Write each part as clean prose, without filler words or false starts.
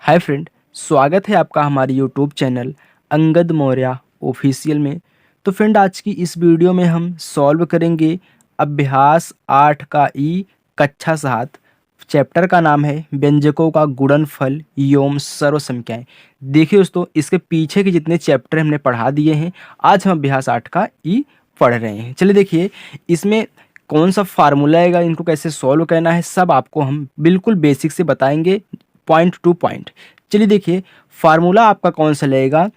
Hi friend, स्वागत है आपका हमारे YouTube channel Angad Maurya official में। तो फ्रेंड, आज की इस वीडियो में हम सॉल्व करेंगे अभ्यास 8 का ई कक्षा 7। चैप्टर का नाम है व्यंजकों का गुणनफल एवं सर्वसंख्याएं। देखिए दोस्तों, इसके पीछे के जितने चैप्टर हमने पढ़ा दिए हैं, आज हम अभ्यास 8 का ई पढ़ रहे हैं। चलिए देखिए, इसमें कौन सा फार्मूला आएगा, इनको कैसे सॉल्व करना है, सब आपको हम बिल्कुल बेसिक से बताएंगे, पॉइंट टू पॉइंट। चलिए देखिए, फार्मूला आपका कौन सा लगेगा,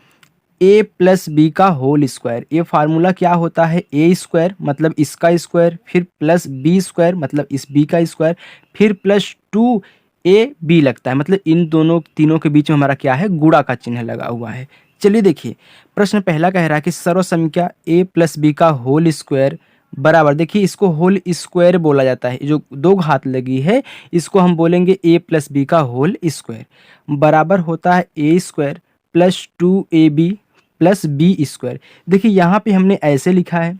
ए प्लस बी का होल स्क्वायर। ये फार्मूला क्या होता है, ए स्क्वायर मतलब इसका स्क्वायर, फिर प्लस बी स्क्वायर मतलब इस बी का स्क्वायर, फिर प्लस 2ab लगता है, मतलब इन दोनों तीनों के बीच में हमारा क्या है, गुणा का चिन्ह लगा हुआ है। चलिए देखिए, प्रश्न पहला कह रहा है कि सर्वसंख्या ए प्लस बी का होल स्क्वायर बराबर, देखिए इसको होल स्क्वायर बोला जाता है, जो दो घात लगी है इसको हम बोलेंगे ए प्लस बी का होल स्क्वायर, बराबर होता है A square plus 2ab plus B square. देखिए यहाँ पे हमने ऐसे लिखा है,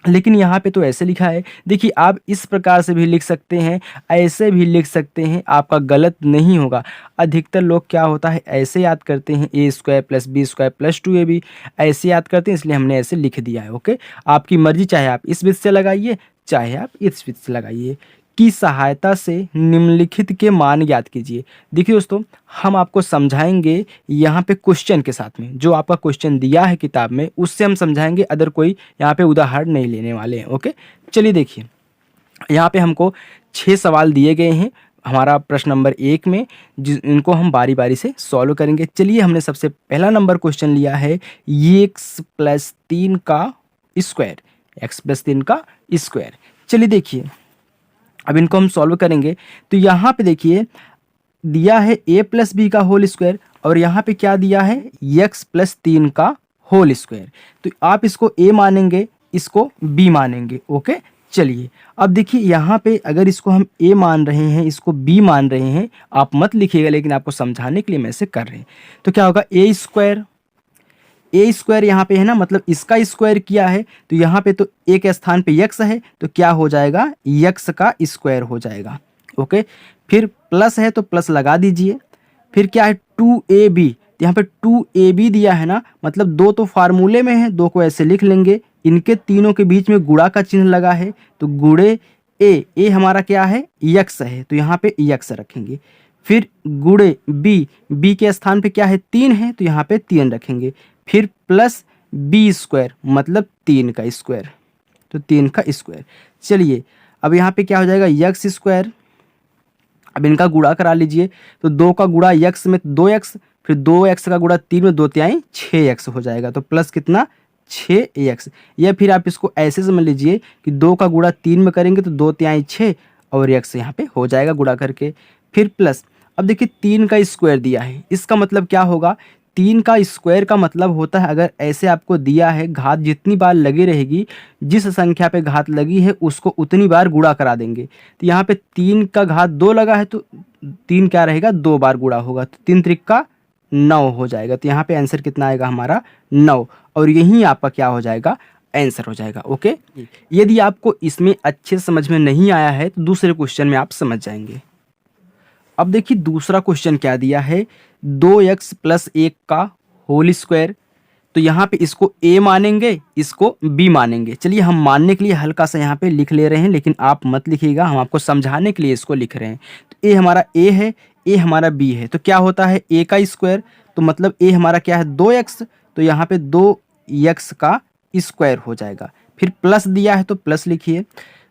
लेकिन यहाँ पे तो ऐसे लिखा है। देखिए आप इस प्रकार से भी लिख सकते हैं, ऐसे भी लिख सकते हैं, आपका गलत नहीं होगा। अधिकतर लोग क्या होता है, ऐसे याद करते हैं, A square plus B square plus 2ab ऐसे याद करते हैं, इसलिए हमने ऐसे लिख दिया है। ओके, आपकी मर्जी, चाहे आप इस विध से लगाइए चाहे आप इस विध से लगाइए। की सहायता से निम्नलिखित के मान ज्ञात कीजिए। देखिए दोस्तों, हम आपको समझाएंगे यहाँ पे क्वेश्चन के साथ में, जो आपका क्वेश्चन दिया है किताब में उससे हम समझाएंगे, अदर कोई यहाँ पे उदाहरण नहीं लेने वाले हैं। ओके, चलिए देखिए, यहाँ पे हमको 6 सवाल दिए गए हैं हमारा प्रश्न नंबर 1 में, इनको हम बारी बारी से सॉल्व करेंगे। चलिए, हमने सबसे पहला नंबर क्वेश्चन लिया है x प्लस 3 का स्क्वायर, x प्लस 3 का स्क्वायर। चलिए देखिए, अब इनको हम सॉल्व करेंगे। तो यहाँ पे देखिए दिया है a प्लस बी का होल स्क्वायर, और यहाँ पे क्या दिया है, x प्लस 3 का होल स्क्वायर। तो आप इसको a मानेंगे, इसको b मानेंगे। ओके, चलिए अब देखिए यहाँ पे अगर इसको हम a मान रहे हैं, इसको b मान रहे हैं, आप मत लिखिएगा, लेकिन आपको समझाने के लिए मैं इसे कर रहे हैं। तो क्या होगा, ए स्क्वायर यहाँ पे है ना, मतलब इसका स्क्वायर किया है, तो यहाँ पे तो ए के स्थान पे यक्स है, तो क्या हो जाएगा, यक्स का स्क्वायर हो जाएगा। ओके, फिर प्लस है तो प्लस लगा दीजिए, फिर क्या है 2ab, यहाँ पे 2ab दिया है ना, मतलब दो तो फार्मूले में है, दो को ऐसे लिख लेंगे, इनके तीनों के बीच में गुणा का चिन्ह लगा है, तो गुणे ए हमारा क्या है, यक्स है, तो यहाँ पे यक्स रखेंगे। फिर गुणे बी के स्थान पे क्या है, 3 है, तो यहाँ पे 3 रखेंगे। फिर प्लस बी स्क्वायर मतलब 3 का स्क्वायर, तो 3 का स्क्वायर। चलिए अब यहाँ पे क्या हो जाएगा, यक्स स्क्वायर। अब इनका गुणा करा लीजिए, तो 2 का गुणा यक्स में 2x, फिर 2x का गुणा 3 में 2 तिहाई 6x हो जाएगा, तो प्लस कितना, 6x। या फिर आप इसको ऐसे समझ लीजिए कि 2 का गुणा 3 में करेंगे तो 2 तिहाई 6 और x यहाँ पे हो जाएगा गुणा करके, फिर प्लस। अब देखिए 3 का स्क्वायर दिया है, इसका मतलब क्या होगा, 3 का स्क्वायर का मतलब होता है, अगर ऐसे आपको दिया है, घात जितनी बार लगी रहेगी, जिस संख्या पे घात लगी है उसको उतनी बार गुणा करा देंगे। तो यहाँ पे 3 का घात 2 लगा है, तो 3 क्या रहेगा, 2 बार गुणा होगा, तो 3 त्रिक का 9 हो जाएगा। तो यहाँ पे आंसर कितना आएगा हमारा, 9, और यही आपका क्या हो जाएगा, आंसर हो जाएगा। ओके, यदि आपको इसमें अच्छे समझ में नहीं आया है तो दूसरे क्वेश्चन में आप समझ जाएंगे। अब देखिए दूसरा क्वेश्चन क्या दिया है, 2x प्लस 1 का होल स्क्वायर। तो यहाँ पे इसको a मानेंगे, इसको b मानेंगे। चलिए हम मानने के लिए हल्का सा यहाँ पे लिख ले रहे हैं, लेकिन आप मत लिखिएगा, हम आपको समझाने के लिए इसको लिख रहे हैं। तो a हमारा a है, a हमारा b है, तो क्या होता है, a का स्क्वायर, तो मतलब a हमारा क्या है, 2x, तो यहाँ पे 2x का स्क्वायर हो जाएगा। फिर प्लस दिया है तो प्लस लिखिए,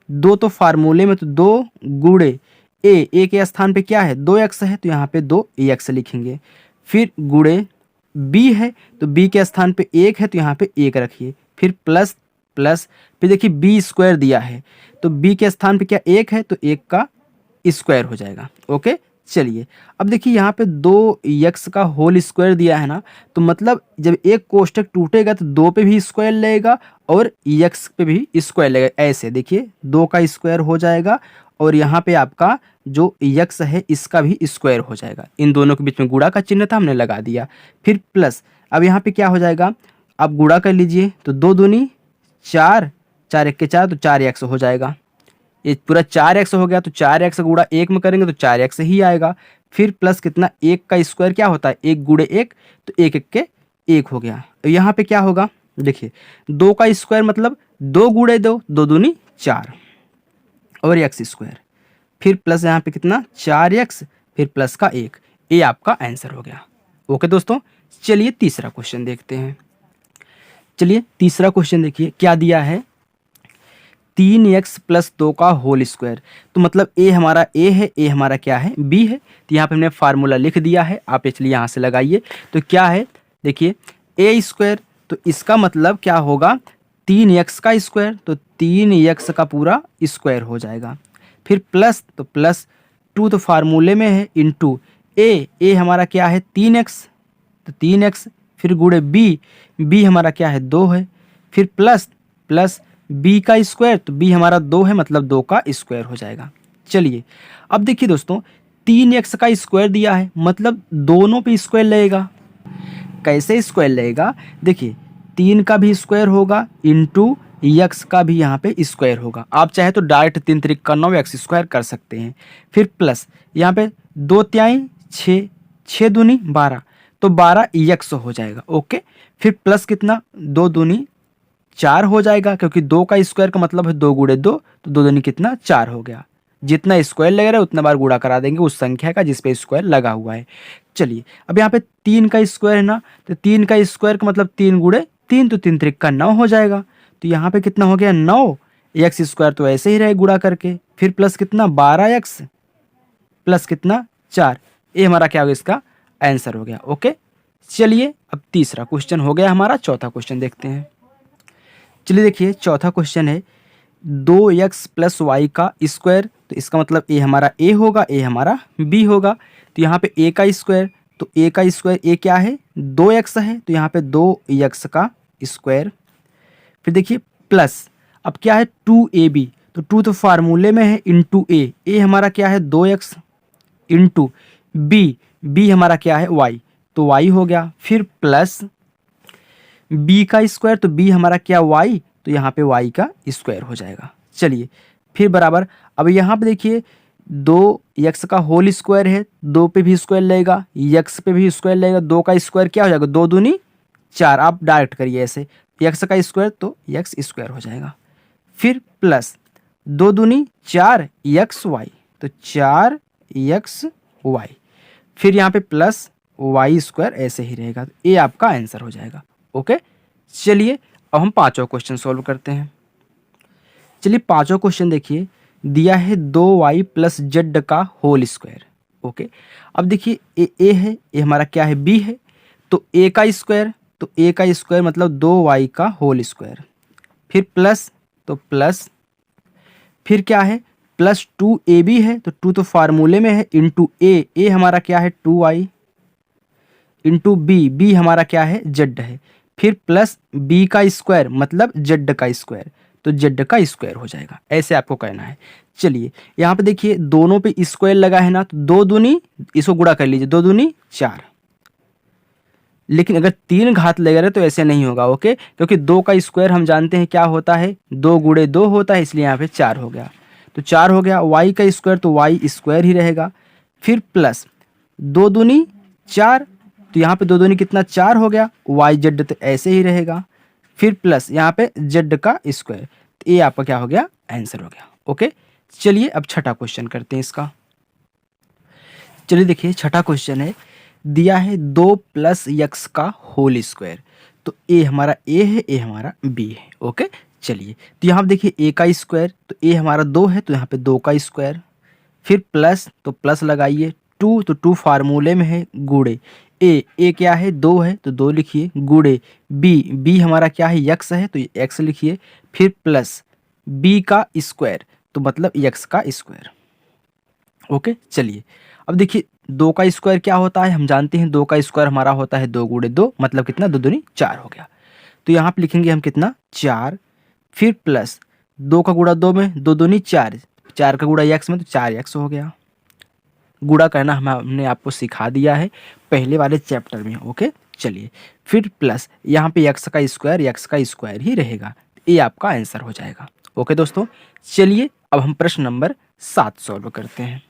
2 तो फार्मूले में, तो 2 गुणे ए के स्थान पे क्या है, 2x है, तो यहाँ पे 2x लिखेंगे। फिर गुणे b है, तो b के स्थान पे 1 है, तो यहाँ पे 1 रखिए। फिर प्लस प्लस, फिर देखिए b स्क्वायर दिया है, तो b के स्थान पे क्या 1 है, तो 1 का स्क्वायर हो जाएगा। ओके, चलिए अब देखिए यहाँ पे 2x का होल स्क्वायर दिया है ना, तो मतलब जब एक कोष्टक टूटेगा तो 2 पे भी स्क्वायर लगेगा और x पे भी स्क्वायर लगेगा। ऐसे देखिए 2 का स्क्वायर हो जाएगा, और यहाँ पे आपका जो यक्स है इसका भी स्क्वायर हो जाएगा। इन दोनों के बीच में गुणा का चिन्ह था, हमने लगा दिया। फिर प्लस, अब यहाँ पे क्या हो जाएगा, आप गुणा कर लीजिए, तो 2 दूनी 4, 4 एक के 4, तो 4x हो जाएगा। ये पूरा 4x हो गया, तो 4x गुणा 1 में करेंगे तो 4x ही आएगा। फिर प्लस कितना, 1 का स्क्वायर क्या होता है 1 गुणे 1, तो 1 1 के 1 हो गया। तो यहाँ पे क्या होगा, देखिए 2 का स्क्वायर मतलब 2 गुणे 2, 2 दूनी 4 और एक्स स्क्वायर, फिर प्लस यहाँ पे कितना 4x, फिर प्लस का 1, ये आपका आंसर हो गया। ओके दोस्तों, चलिए तीसरा क्वेश्चन देखते हैं। चलिए तीसरा क्वेश्चन देखिए क्या दिया है, 3x प्लस 2 का होल स्क्वायर। तो मतलब ए हमारा ए है, ए हमारा क्या है बी है। तो यहाँ पे हमने फार्मूला लिख दिया है, आप चलिए यहाँ से लगाइए। तो क्या है, देखिए ए स्क्वायर, तो इसका मतलब क्या होगा 3x का स्क्वायर, तो 3x का पूरा स्क्वायर हो जाएगा। फिर प्लस, तो प्लस 2 तो फार्मूले में है, इंटू ए हमारा क्या है 3x, तो 3x, फिर गुणे बी हमारा क्या है 2 है, फिर प्लस प्लस बी का स्क्वायर, तो बी हमारा 2 है मतलब 2 का स्क्वायर हो जाएगा। चलिए अब देखिए दोस्तों, 3x का स्क्वायर दिया है मतलब दोनों पे स्क्वायर लगेगा। कैसे स्क्वायर लगेगा, देखिए 3 का भी स्क्वायर होगा इंटू यक्स का भी यहाँ पे स्क्वायर होगा। आप चाहे तो डायरेक्ट 3 3 का 9 एक्स स्क्वायर कर सकते हैं। फिर प्लस यहाँ पे 2 त्याई 6, 6 दूनी 12, तो 12 यक्स हो जाएगा। ओके, फिर प्लस कितना 2 दूनी 4 हो जाएगा, क्योंकि 2 का स्क्वायर का मतलब है 2 गुणे 2, तो 2 दूनी कितना 4 हो गया। जितना स्क्वायर लग रहा है उतना बार गुणा करा देंगे उस संख्या का जिस पे स्क्वायर लगा हुआ है। चलिए अब यहाँ पे 3 का स्क्वायर है ना, तो 3 का स्क्वायर का मतलब 3 गुणे 3, तो 3 त्रिक का 9 हो जाएगा। तो यहाँ पे कितना हो गया 9, एक्स स्क्वायर तो ऐसे ही रहे गुणा करके, फिर प्लस कितना 12x प्लस कितना 4, ये हमारा क्या होगा इसका आंसर हो गया। ओके, चलिए अब तीसरा क्वेश्चन हो गया हमारा, चौथा क्वेश्चन देखते हैं। चलिए देखिए चौथा क्वेश्चन है 2x प्लस वाई का स्क्वायर, तो इसका मतलब ए हमारा ए होगा, ए हमारा बी होगा। तो यहाँ पे ए का स्क्वायर, तो ए का स्क्वायर ए क्या है 2x है, तो यहाँ पे 2x का स्क्वायर। फिर देखिए प्लस, अब क्या है 2ab, तो 2 तो फार्मूले में है इंटू ए हमारा क्या है 2x इंटू बी हमारा क्या है y, तो y हो गया। फिर प्लस b का स्क्वायर, तो b हमारा क्या y, तो यहाँ पे y का स्क्वायर हो जाएगा। चलिए फिर बराबर, अब यहाँ पे देखिए 2x का होल स्क्वायर है, 2 पे भी स्क्वायर लगेगा, x पे भी स्क्वायर लगेगा, 2 का स्क्वायर क्या हो जाएगा 2 दूनी 4, आप डायरेक्ट करिए ऐसे, x का स्क्वायर तो x स्क्वायर हो जाएगा। फिर प्लस 2 दूनी 4 xy, तो 4xy, फिर यहाँ पे प्लस y स्क्वायर ऐसे ही रहेगा, तो ये आपका आंसर हो जाएगा। ओके, चलिए अब हम पांचों क्वेश्चन सॉल्व करते हैं। चलिए पांचों क्वेश्चन देखिए, दिया है 2y प्लस जेड का होल स्क्वायर। ओके, अब देखिए ए है, ये हमारा क्या है बी है, तो ए का स्क्वायर, तो ए का स्क्वायर मतलब 2y का होल स्क्वायर, फिर प्लस, तो प्लस, फिर क्या है प्लस 2ab है, तो 2 तो फार्मूले में है इंटू ए हमारा क्या है 2y इंटू बी हमारा क्या है जेड है, फिर प्लस बी का स्क्वायर मतलब जेड का स्क्वायर, तो जेड का स्क्वायर हो जाएगा। ऐसे आपको कहना है। चलिए यहाँ पे देखिए दोनों पे स्क्वायर लगा है ना, तो 2 दूनी, इसको गुणा कर लीजिए 2 दूनी 4, लेकिन अगर 3 घात लगा रहे तो ऐसे नहीं होगा। ओके, क्योंकि 2 का स्क्वायर हम जानते हैं क्या होता है 2 गुणे 2 होता है, इसलिए यहाँ पे 4 हो गया, तो 4 हो गया। y का स्क्वायर तो y स्क्वायर ही रहेगा, फिर प्लस 2 दूनी 4, तो यहाँ पे 2 दूनी कितना 4 हो गया, y जेड तो ऐसे ही रहेगा, फिर प्लस यहाँ पे जेड का स्क्वायर, तो ये आपका क्या हो गया आंसर हो गया। ओके, चलिए अब छठा क्वेश्चन करते हैं इसका। चलिए देखिए छठा क्वेश्चन है, दिया है 2 प्लस यक्स का होल स्क्वायर, तो ए हमारा ए है, ए हमारा बी है। ओके, चलिए तो यहाँ पे देखिए ए का स्क्वायर, तो ए हमारा 2 है, तो यहाँ पे 2 का स्क्वायर, फिर प्लस, तो प्लस लगाइए 2, तो 2 फार्मूले में है गुणे ए क्या है 2 है, तो 2 लिखिए, गुणे बी हमारा क्या है यक्स है, तो एक्स लिखिए, फिर प्लस बी का स्क्वायर, तो मतलब यक्स का स्क्वायर। ओके, चलिए अब देखिए 2 का स्क्वायर क्या होता है, हम जानते हैं 2 का स्क्वायर हमारा होता है 2 गुणे 2, मतलब कितना 2 दूनी 4 हो गया, तो यहाँ पे लिखेंगे हम कितना 4, फिर प्लस 2 का गुणा 2 में 2 दूनी 4, 4 का गुणा एक्स में तो 4x हो गया। गुणा करना हमने आपको सिखा दिया है पहले वाले चैप्टर में। ओके, चलिए फिर प्लस यहाँ पे x का स्क्वायर ही रहेगा, ये आपका आंसर हो जाएगा। ओके दोस्तों, चलिए अब हम प्रश्न नंबर 7 सॉल्व करते हैं।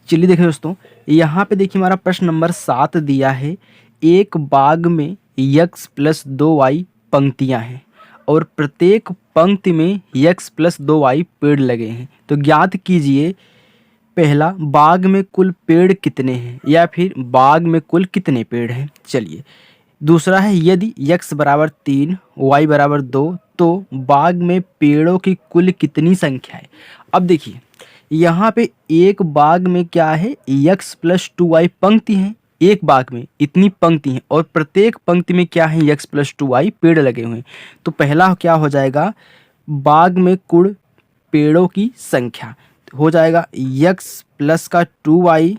चलिए देखिए दोस्तों, यहाँ पे देखिए हमारा प्रश्न नंबर 7 दिया है। एक बाग में x प्लस 2y पंक्तियाँ हैं और प्रत्येक पंक्ति में x प्लस 2y पेड़ लगे हैं। तो ज्ञात कीजिए पहला, बाग में कुल पेड़ कितने हैं, या फिर बाग में कुल कितने पेड़ हैं। चलिए दूसरा है, यदि x बराबर 3 y बराबर 2 तो बाग में पेड़ों की कुल कितनी संख्या है। अब देखिए यहाँ पे एक बाग में क्या है, x प्लस 2y पंक्ति है। एक बाग में इतनी पंक्ति है और प्रत्येक पंक्ति में क्या है, x प्लस 2y पेड़ लगे हुए हैं। तो पहला क्या हो जाएगा, बाग में कुल पेड़ों की संख्या हो जाएगा x प्लस का 2y,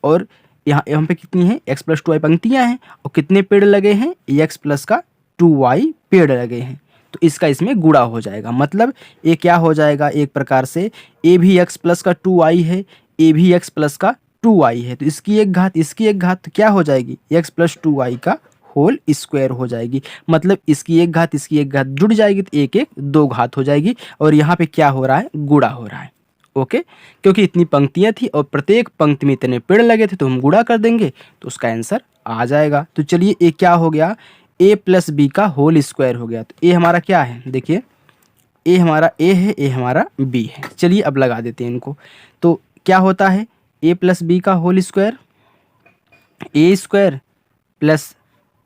और यहाँ पे कितनी है, x प्लस 2y पंक्तियाँ हैं और कितने पेड़ लगे हैं, x प्लस का 2y पेड़ लगे हैं। तो इसका इसमें गुणा हो जाएगा, मतलब ये क्या हो जाएगा, एक प्रकार से a भी x प्लस का 2y है, a भी x प्लस का 2y है। तो इसकी एक घात इसकी एक घात तो क्या हो जाएगी, x प्लस 2y का होल स्क्वायर हो जाएगी। मतलब इसकी एक घात इसकी एक घात जुड़ जाएगी तो एक एक दो घात हो जाएगी, और यहाँ पे क्या हो रहा है, गुणा हो रहा है। ओके, क्योंकि इतनी पंक्तियां थी और प्रत्येक पंक्ति में इतने पेड़ लगे थे तो हम गुणा कर देंगे तो उसका आंसर आ जाएगा। तो चलिए ए क्या हो गया, a प्लस बी का होल स्क्वायर हो गया। तो ए हमारा क्या है, देखिए ए हमारा a है, ए हमारा b है। चलिए अब लगा देते हैं इनको। तो क्या होता है, a प्लस बी का होल स्क्वायर, ए स्क्वायर प्लस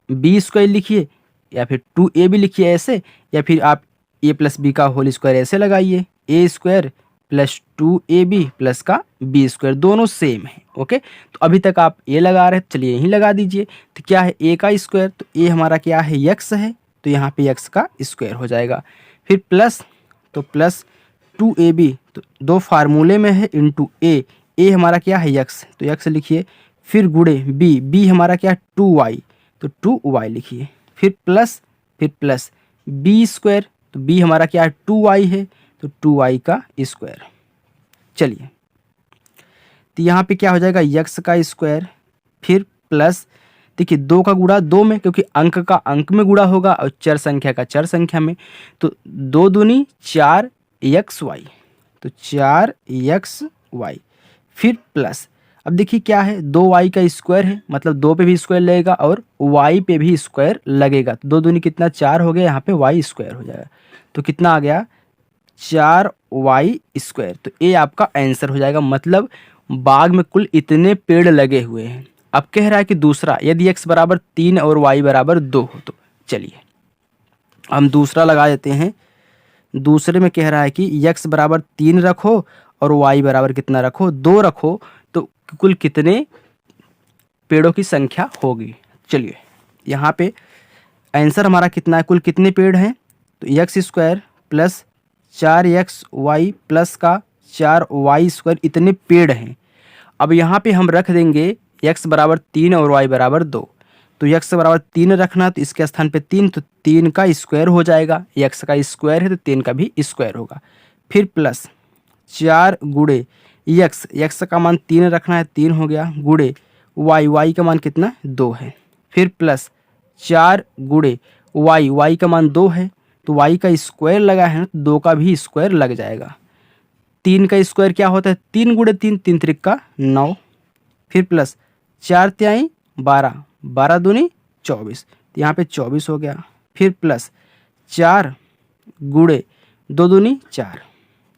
बी स्क्वायर लिखिए, या फिर 2a भी लिखिए ऐसे, या फिर आप a प्लस बी का होल स्क्वायर ऐसे लगाइए, ए स्क्वायर प्लस 2ab प्लस का बी स्क्वायर, दोनों सेम है। ओके, तो अभी तक आप ए लगा रहे हैं, चलिए यहीं लगा दीजिए। तो क्या है, ए का स्क्वायर, तो ए हमारा क्या है, x है, तो यहाँ पे x का स्क्वायर हो जाएगा। फिर प्लस, तो प्लस 2ab, तो दो फार्मूले में है, इंटू ए हमारा क्या है, x, तो x लिखिए। फिर गुणे b हमारा क्या है, 2y, तो 2y लिखिए। फिर प्लस बी स्क्वायर, तो b हमारा क्या है, 2y है, तो 2y का स्क्वायर। चलिए तो यहाँ पे क्या हो जाएगा, x का स्क्वायर, फिर प्लस, देखिए 2 का गुणा 2 में, क्योंकि अंक का अंक में गुणा होगा और चर संख्या का चर संख्या में, तो 2 दूनी 4xy, तो 4xy। फिर प्लस, अब देखिए क्या है, 2y का स्क्वायर है, मतलब 2 पे भी स्क्वायर लगेगा और y पे भी स्क्वायर लगेगा। तो 2 दूनी कितना, 4 हो गया, यहाँ पे y स्क्वायर हो जाएगा। तो कितना आ गया, 4y स्क्वायर। तो ये आपका आंसर हो जाएगा, मतलब बाग में कुल इतने पेड़ लगे हुए हैं। अब कह रहा है कि दूसरा, यदि x बराबर 3 और y बराबर 2 हो। तो चलिए हम दूसरा लगा देते हैं। दूसरे में कह रहा है कि x बराबर 3 रखो और y बराबर कितना रखो, 2 रखो, तो कुल कितने पेड़ों की संख्या होगी। चलिए यहाँ पे आंसर हमारा कितना है, कुल कितने पेड़ हैं, तो x square plus 4xy plus का 4y स्क्वायर, इतने पेड़ हैं। अब यहाँ पे हम रख देंगे x बराबर 3 और y बराबर 2। तो x बराबर 3 रखना, तो इसके स्थान पे 3, तो 3 का स्क्वायर हो जाएगा, x का स्क्वायर है तो 3 का भी स्क्वायर होगा। फिर प्लस 4 गुणे x का मान 3 रखना है, 3 हो गया, गुणे y का मान कितना, 2 है। फिर प्लस 4 गुणे y का मान 2 है, तो y का स्क्वायर लगा है ना, तो 2 का भी स्क्वायर लग जाएगा। 3 का स्क्वायर क्या होता है, 3 गुणे 3, 3 त्रिक का 9। फिर प्लस 4 तिहाई 12, 12 दूनी 24, तो यहाँ पे 24 हो गया। फिर प्लस 4 गुणे 2 दूनी 4,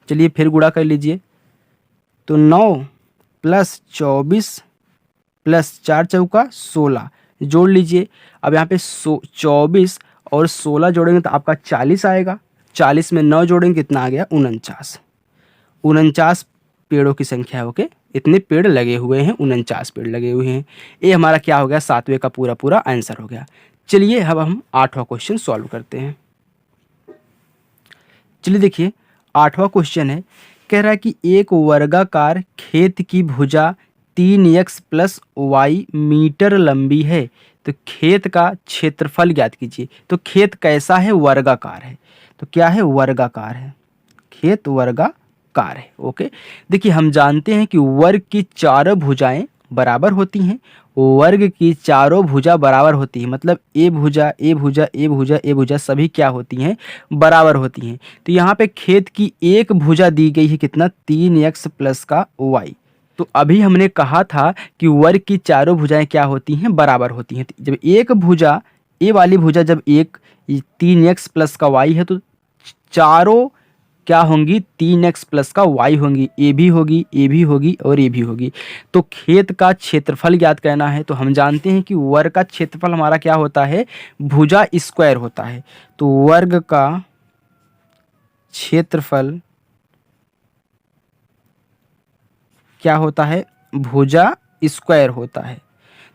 चलिए फिर गुणा कर लीजिए। तो 9 प्लस 24 प्लस 4 चौका 16, जोड़ लीजिए। अब यहाँ पे 24 और 16 जोड़ेंगे तो आपका 40 आएगा। 40 में 9 जोड़ेंगे कितना आ गया, 49। 49 पेड़ों की संख्या है। ओके, इतने पेड़ लगे हुए हैं, 49 पेड़ लगे हुए हैं। ये हमारा क्या हो गया, 7वें का पूरा आंसर हो गया। चलिए अब हम 8वां क्वेश्चन सॉल्व करते हैं। चलिए देखिए 8वां क्वेश्चन है, कह रहा है कि एक वर्गाकार खेत की भुजा 3x प्लस y मीटर लंबी है, तो खेत का क्षेत्रफल ज्ञात कीजिए। तो खेत कैसा है, वर्गाकार है। तो क्या है, वर्गाकार है, खेत वर्गाकार है। ओके, देखिए हम जानते हैं कि वर्ग की चारों भुजाएं बराबर होती हैं। वर्ग की चारों भुजा बराबर होती है, मतलब ए भुजा ए भुजा ए भुजा ए भुजा सभी क्या होती हैं, बराबर होती हैं। तो यहाँ पे खेत की एक भुजा दी गई है, कितना, 3x प्लस का y। तो अभी हमने कहा था कि वर्ग की चारों भुजाएं क्या होती हैं, बराबर होती हैं। जब एक भुजा, ए वाली भुजा जब एक 3x प्लस का y है तो चारों क्या होंगी, 3x प्लस का y होंगी। ए भी होगी, ए भी होगी और ए भी होगी। तो खेत का क्षेत्रफल ज्ञात करना है तो हम जानते हैं कि वर्ग का क्षेत्रफल हमारा क्या होता है, भुजा स्क्वायर होता है। तो वर्ग का क्षेत्रफल क्या होता है, भुजा स्क्वायर होता है।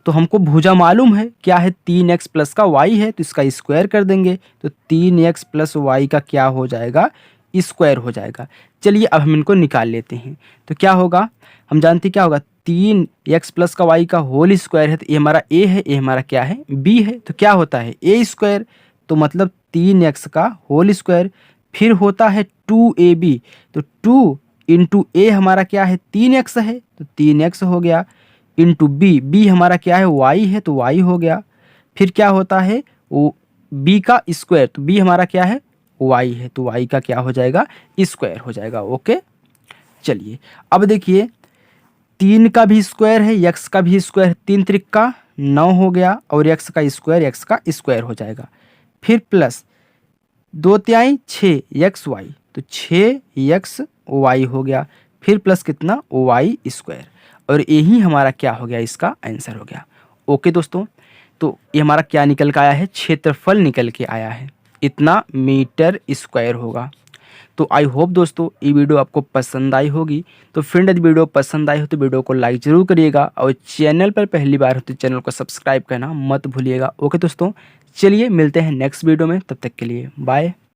तो हमको भुजा मालूम है क्या है, 3x प्लस का y है तो इसका स्क्वायर कर देंगे तो 3x प्लस वाई का क्या हो जाएगा, स्क्वायर हो जाएगा। चलिए अब हम इनको निकाल लेते हैं। तो क्या होगा, हम जानते हैं क्या होगा, 3x प्लस का y का होल स्क्वायर है तो ये हमारा a है, ये हमारा क्या है, b है। तो क्या होता है a स्क्वायर, तो मतलब 3x का होल स्क्वायर। फिर होता है 2ab, तो 2 इंटू ए हमारा क्या है, 3x है तो 3x हो गया, इंटू बी हमारा क्या है, y है तो y हो गया। फिर क्या होता है, वो b का स्क्वायर, तो b हमारा क्या है, y है तो y का क्या हो जाएगा, स्क्वायर हो जाएगा। ओके, चलिए अब देखिए 3 का भी स्क्वायर है, x का भी स्क्वायर, 3 त्रिका 9 हो गया और x का स्क्वायर हो जाएगा। फिर प्लस 2 तिहाई 6 एक्स वाई, तो 6x y हो गया। फिर प्लस कितना, y स्क्वायर, और यही हमारा क्या हो गया, इसका आंसर हो गया। ओके दोस्तों, तो ये हमारा क्या निकल के आया है, क्षेत्रफल निकल के आया है, इतना मीटर स्क्वायर होगा। तो आई होप दोस्तों ये वीडियो आपको पसंद आई होगी। तो फ्रेंड यदि वीडियो पसंद आई हो तो वीडियो को लाइक ज़रूर करिएगा और चैनल पर पहली बार हो तो चैनल को सब्सक्राइब करना मत भूलिएगा। ओके दोस्तों, चलिए मिलते हैं नेक्स्ट वीडियो में, तब तक के लिए बाय।